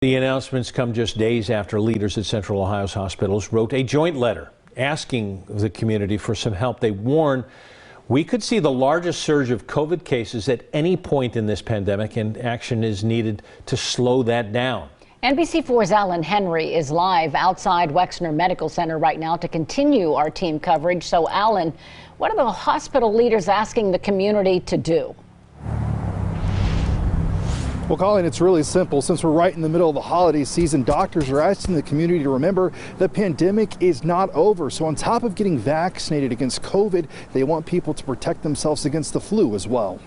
The announcements come just days after leaders at Central Ohio's hospitals wrote a joint letter asking the community for some help. They warn we could see the largest surge of COVID cases at any point in this pandemic, and action is needed to slow that down. NBC4's Alan Henry is live outside Wexner Medical Center right now to continue our team coverage. So, Alan, what are the hospital leaders asking the community to do? Well, Colleen, it's really simple. Since we're right in the middle of the holiday season, doctors are asking the community to remember the pandemic is not over. So on top of getting vaccinated against COVID, they want people to protect themselves against the flu as well.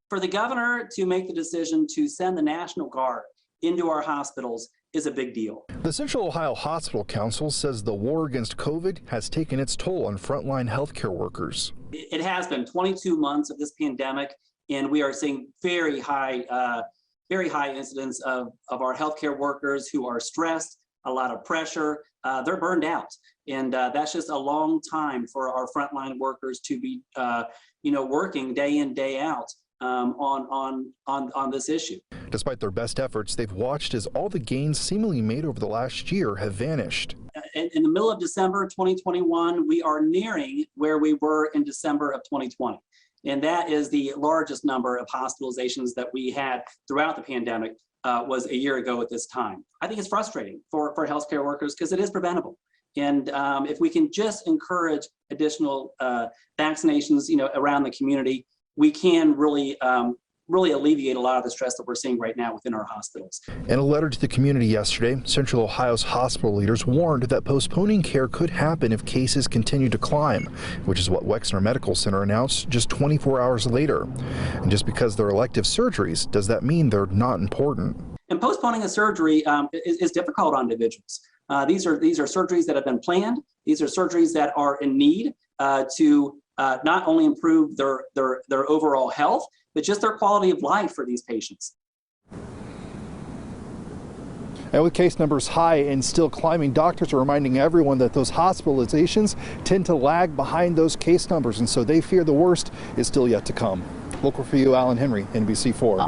For the governor to make the decision to send the National Guard into our hospitals is a big deal. The Central Ohio Hospital Council says the war against COVID has taken its toll on frontline healthcare workers. It has been 22 months of this pandemic, and we are seeing very high incidence of our healthcare workers who are stressed, a lot of pressure. They're burned out, and that's just a long time for our frontline workers to be, working day in, day out on this issue. Despite their best efforts, they've watched as all the gains seemingly made over the last year have vanished. In the middle of December 2021, we are nearing where we were in December of 2020. And that is the largest number of hospitalizations that we had throughout the pandemic was a year ago at this time. I think it's frustrating for healthcare workers because it is preventable. And if we can just encourage additional vaccinations, around the community, we can really alleviate a lot of the stress that we're seeing right now within our hospitals. In a letter to the community yesterday, Central Ohio's hospital leaders warned that postponing care could happen if cases continue to climb, which is what Wexner Medical Center announced just 24 hours later. And just because they're elective surgeries, does that mean they're not important? And postponing a surgery is difficult on individuals. These are surgeries that have been planned. These are surgeries that are in need to not only improve their overall health, but just their quality of life for these patients. And with case numbers high and still climbing, doctors are reminding everyone that those hospitalizations tend to lag behind those case numbers, and so they fear the worst is still yet to come. Local for you, Alan Henry, NBC4.